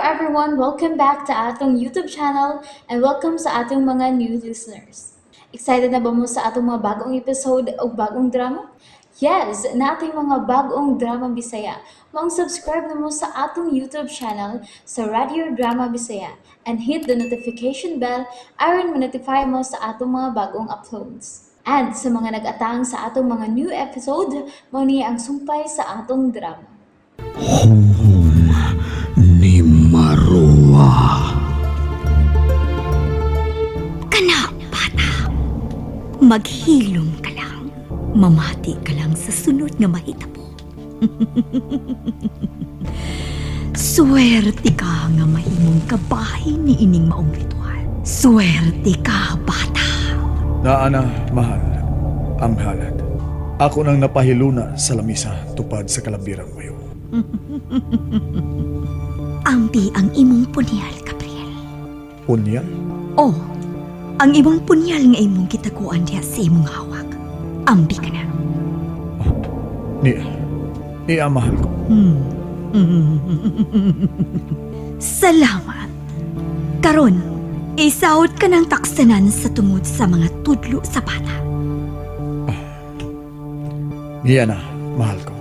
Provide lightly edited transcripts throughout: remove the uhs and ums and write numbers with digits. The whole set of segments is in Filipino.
everyone, welcome back to atong YouTube channel and welcome sa atong mga new listeners. Excited na ba mo sa atong mga bagong episode o bagong drama? Yes, na ating mga bagong drama Bisaya. Mag-subscribe na mo sa atong YouTube channel sa Radio Drama Bisaya and hit the notification bell aron ma-notify mo sa atong mga bagong uploads. And sa mga nag-atang sa atong mga new episode, mo niya ang sumpay sa atong drama. Hum ni Marua. Kana, bata. Maghilom ka lang. Mamati ka lang sa sunod nga mahitabo. Swerte ka nga mahimong kabahin ni ining maong ritual. Swerte ka, bata. Naana, mahal, ang halad. Ako nang napahiluna sa lamisa tupad sa kalabirang mayo. Ambi ang imong punyal, Gabriel. Punyal? Oh, ang imong punyal nga imong kitakuan diha sa imong hawak. Ambi ka na. Niya mahal ko. Salamat. Karon, isahod ka ng taksanan sa tungod sa mga tudlo sa bata. Niya na, mahal ko.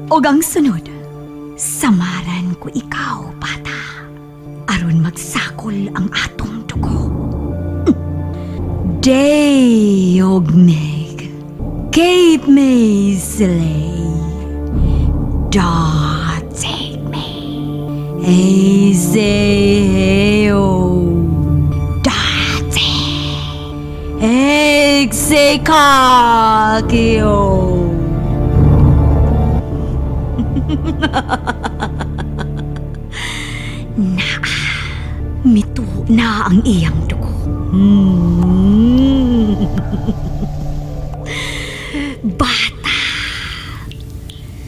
O ang sunod, samaran ko ikaw, bata. Aron magsakol ang atong dugo. Deogmeg, Cape May Slay, Dating me, Ezeo, Dating, Exekakio. Mito na ang iyang dugo. Bata,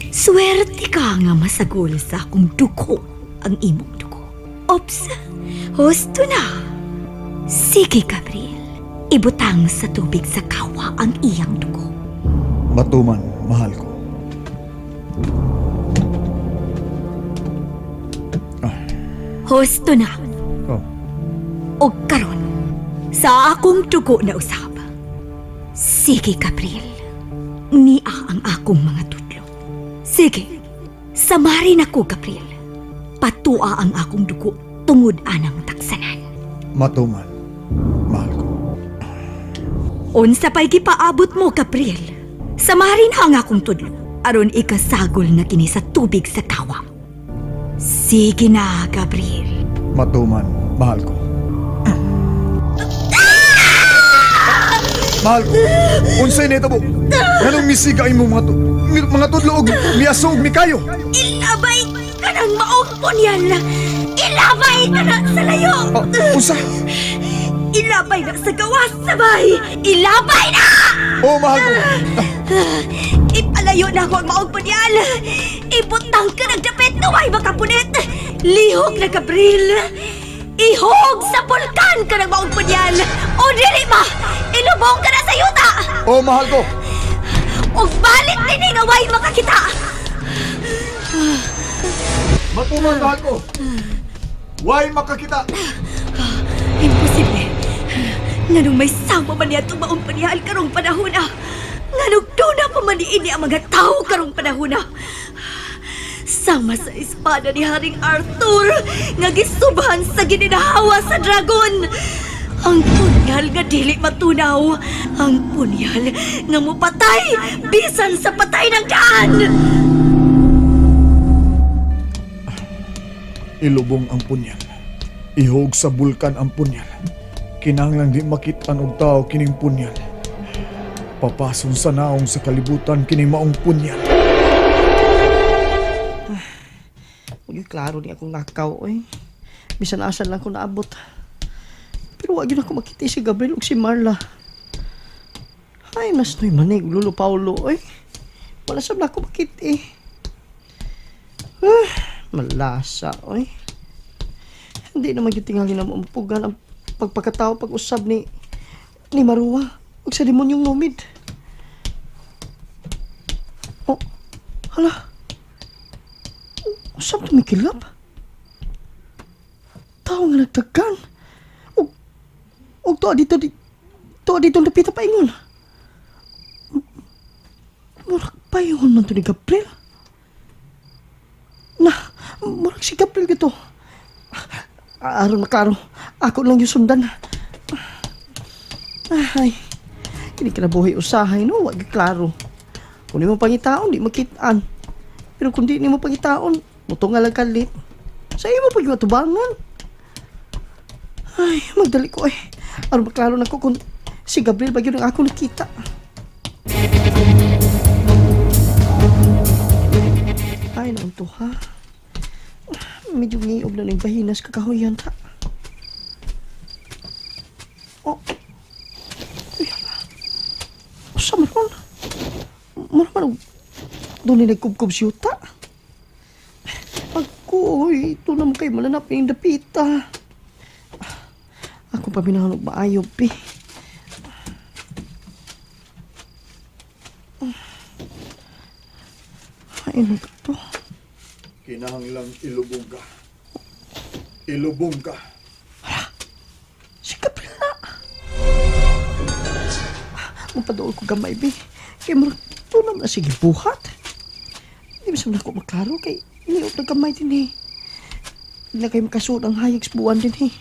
swerte ka nga masagol sa akong dugo ang imong dugo. Ops, husto na. Sige, Gabriel, ibutang sa tubig sa kawa ang iyang dugo. Matuman, mahal ko. Husto na. Oh, O karon, sa akong dugo na usab. Sige, Gabriel. Nia ang akong mga tudlo. Sige, samarin ako, Gabriel. Patua ang akong dugo tungod anang taksanan. matuman, mahal ko. Unsa pa'y gipaabot mo, Gabriel? Samarin ang akong tudlo aron ikasagol na kini sa tubig sa kawa. Sige na, Gabriel. Matuman, mahal ko. Mahal ko, unsay nito mo? Anong misiga imong mga tudlo og miaso og mikayo? Ilabay ka ng maong punyal! Ilabay ka na sa layo! Unsa? Ilabay na sa gawas sabay! Ilabay na! Oh, mahal ko. Ipalayo na ako ang maong punyal! Ibutang ka ng dapit na way makapunit! Lihog na, Gabriel! Ihog sa bulkan ka ng maong punyal! O dili ma! Ilubong ka na sa yuta! Oh, mahal ko. O balik din nga way makakita! Matuman, mahal ko. Why makakita? Imposible. Nganong may sama man niya itong maong punyal karong panahon na. Nganong doon pa man niini ang mga tao karong panahon na. Sama sa espada ni Haring Arthur nga gisubhan sa gininahawa sa dragon. Ang punyal nga dili matunaw. Ang punyal nga mupatay bisan sa patay ng daan. Ilubong ang punyal. Ihog sa bulkan ang punyal. Kinahanglan di makitaan og tao kining punyal. Papason sa naong sa kalibutan kining maong punyal. Huwag klaro ni akong nakaw, oy. Bisan asan lang ko naabot. Pero wag yun ako makita si Gabriel o si Marla. Ay, mas noy manig, Lolo Paulo, oy. Wala sab na ako makita, eh. Malasa, oy. Hindi naman yung tingali na maumpugan ang pagpakatao pag-usab ni Marua. Huwag sa demonyong numid. Oh, hala. Usap tumikilap? tao nga nagdagan. Og tuwa dito napita pa ingon. Murag payon man to ni Gabriel. Murag si Gabriel dito. Aron maklaro, ako lang yung sundan. Ay, hindi ka na buhay usahay, no? Wag klaro. Kung di mo pangitaon, di makitaan. Pero kung di mo pangitaon, muto nga lang kalit. Sa iyo mo pag-matubangan. Ay, magdali ko eh. Aron maklaro na ko kung si Gabriel ba yun ang ako nakita. Ay, naman to ha. Medyo ngiob na ng bahinas kakahuyan ta. Oh. Sa meron? Maramang doon na nagkubkob si Yuta. Ako, ito naman kayo malanap yung dapita. Ako pa binahanog maayob eh. Ay, ano ka to? Kinahanglang ilubong ka. Ilubong ka. Si Gabriel na. Mapadool ko gamay, be. Kaya mo ito naman na sige buhat. Hindi masam na ako maklaro kay iniop na gamay din eh. Hindi na kayo makasuot ang hayag sa buwan din eh.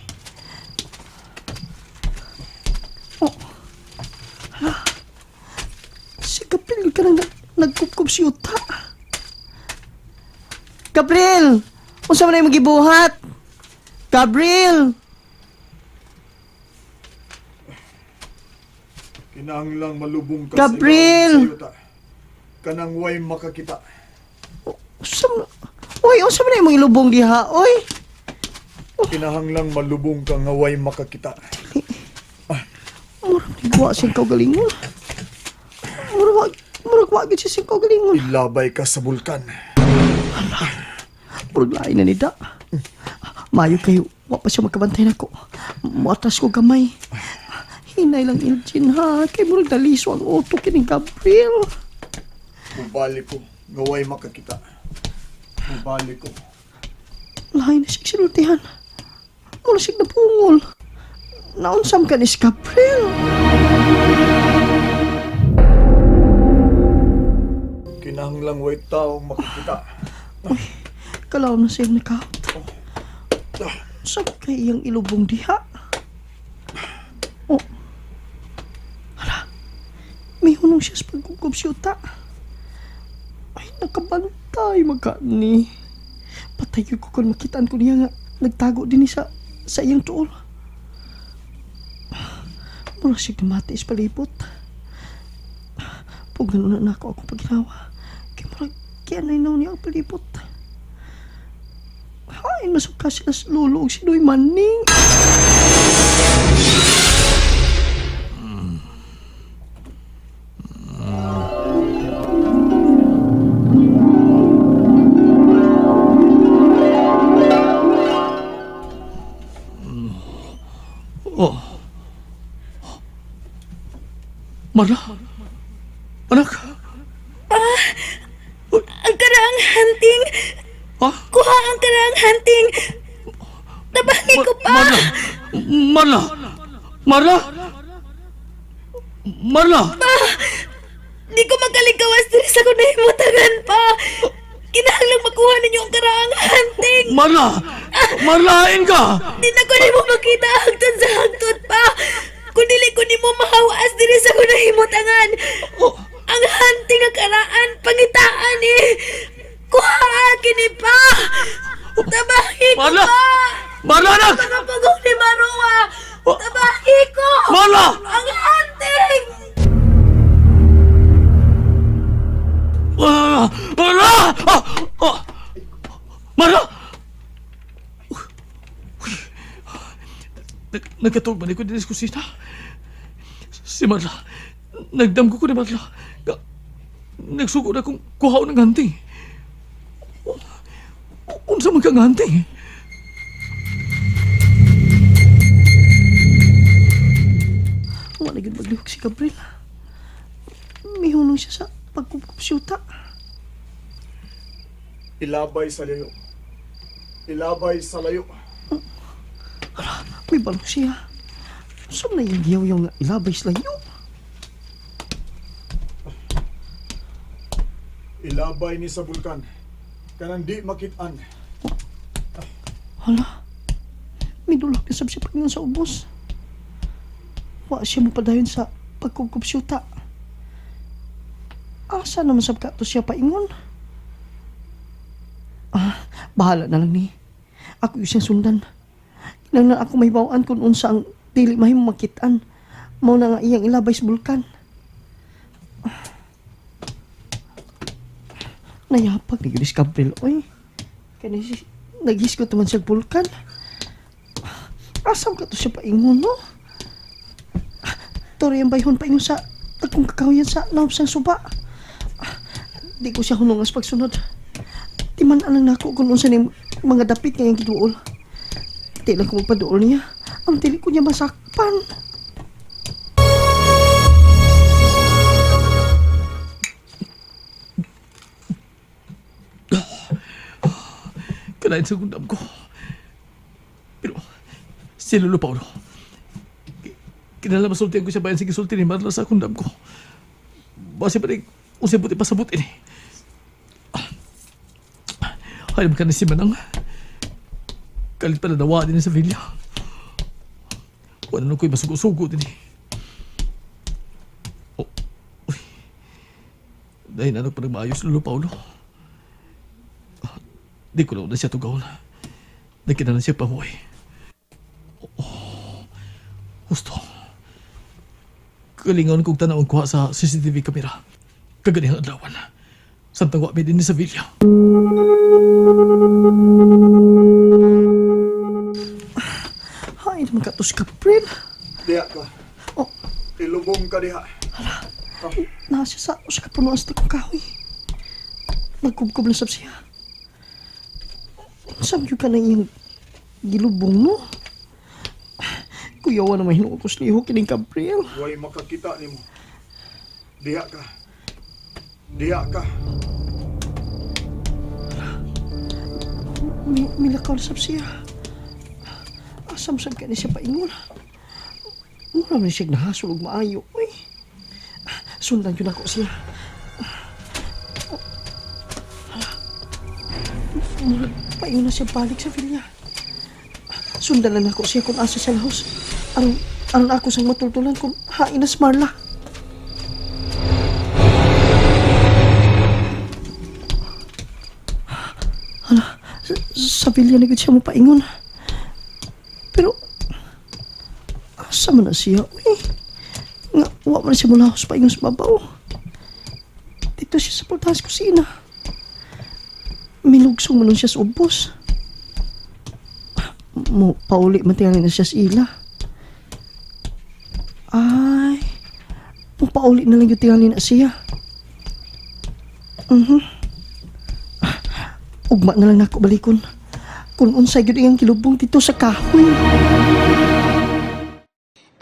Oh. Hala. Si Gabriel ka nang nagkupkup si Yuta. Gabriel! Unsa man na yung magibuhat? Gabriel! Kinahanglang malubong ka Gabriel! sa ilaw sa yuta. Kanang way makakita. Unsa man na yung mga ilubong diha, oy? Kinahanglang malubong ka nga way makakita. Murag nigwa siyang kaugalingon. Murag wagid siya siyang kaugalingon. Ilabay ka sa bulkan. Murag lain na nida. Mayo kayo, wa pa siya magkabantay na ko. Muatras ko gamay. Hinay lang Ilchin ha, kay murag daliso ang utok kining Gabriel. Mubalik ko nga way makakita. Mubalik ko. Lain na siya sinultihan. Mula siya napungol. Naunsam ka ni si Gabriel. Kinahanglang way tao makakita. Uy, kalaw na siyang nakahot. Saan kaya iyang ilubong diha? Oh. Hala, may hunong siya sa pagkukup si Yuta. Ay, nakabantay magkani. Patay ko kung makitaan ko niya nga nagtago din sa iyang tuol. Mura siya namati sa palibot. Pag gano'n na ako paginawa, kaya nainaw niya ang palibot. Ay, nasuka sila sa lulog si Noy Manning. Oh. Marla? Anak? Ang karaang hunting! Ha? Kuha ang karaang hunting! Tabangi ko pa! Marla! Marla! Marla! Di ko magkalikawas din sa kunahimutangan pa! Kinahanglang makuha ninyo ang karaang hunting! Marla! Marlain ka! Di na ko ni mo makita hagtod sa hagtod pa! Kung dili ko ni mo mahawaas din sa kunahimutangan! Ang hunting ang karaan, pangitaan eh! Kuha akin eh pa! Tabahi ko Marla! pa! Marla, anak! Mga pagong ni Marua! Tabahi ko! Marla! Ang hunting! Marla! Marla! Nagkatog ba ko din sa kusina? Si Marla, nagdamgo ko ni Marla. Nagsuko na kung kuhaw ng hunting. Unsa man kang hunting? Wala gid maglihok si Gabriel. May hunong siya sa pagkukup si Yuta. Ilabay sa layo. Ilabay sa layo. May balong siya. Saan na yung giyaw yung ilabay sila yun? Ilabay ni sa bulkan. Kanang di makitaan. Hala, may dulak na sab siya Paingon sa ubos. Wa siya mo padayon sa pagkukupsyuta. Asa naman sab ka to siya Paingon? Bahala na lang ni. Ako yung siyang sundan. Kinanglan ako may bawaan kung unsa ang dili mahimong makitaan. Mao na nga iyang ilabay sa bulkan. Nayapag ni Gudis Gabriel, oy. Kaya naghisgot naman sa bulkan. Asam ka to siya Paingon, no? Tori ang bayhon Paingon sa akong kakahuyan sa naop sang suba. Di ko siya hunungas pagsunod. Timan alang nako kung unsa ni mga dapit ngayong giduol. Di lang ko magpaduol niya. Ang dili ko niya masakpan. Kalain sa gundam ko. Pero, si Lolo Paulo, kinala masultihan ko siya bayan sa gisulti ni Marla sa gundam ko. Basi pa rin, usay buti pasabot ini. Hayam ka na si Manang. Kalit pa na dawa din sa villa. Wala na ko'y masugo-sugo din eh. Oh, uy. Dahil na pa nagmaayos Lolo Paulo. Di ko na siya tugaw na. Nagkina na siya pamuhay. Gusto. Kalingawan kong tanaw kuha sa CCTV kamera. Kaganihang adlawan. Santang wami din sa villa. Ay, naman ka to si Gabriel. Diha ka. Oh, Ilubong ka diha. nasa sa kapunuan sa tikong kahoy. Nagkubkob na sab siya. Sabi ka na yung gilubong mo. Kuyawa na mahinuot ko sliho kining Gabriel. Huwag makakita ni mo. Diha ka. Diha ka. Milakaw na sab siya. Asam sab ka na siya Paingon. Mura man siya nahasulog maayo. Uy. Sundan yun ako siya. Mura Paingon na siya balik sa villa. Sundan lang ako siya kung asa sa lahos. Ang ako sang matultulan kung hain na Marla. Sa villa na gud siya mo Paingon. Pero, asa man na siya? Uy, nga, wa man siya mula sa Paingon sa babaw. Dito siya sa portahan sa kusina. Milugsong man siya sa ubos. Mo, pauli man tingnan na siya sa ila. Ay, mo pauli na lang yung tingnan na siya. Ugma na lang nako balikon. Kung unsay gyud iyang kilubong dito sa kahoy.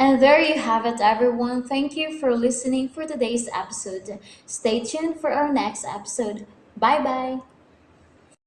And there you have it, everyone. Thank you for listening for today's episode. Stay tuned for our next episode. Bye bye.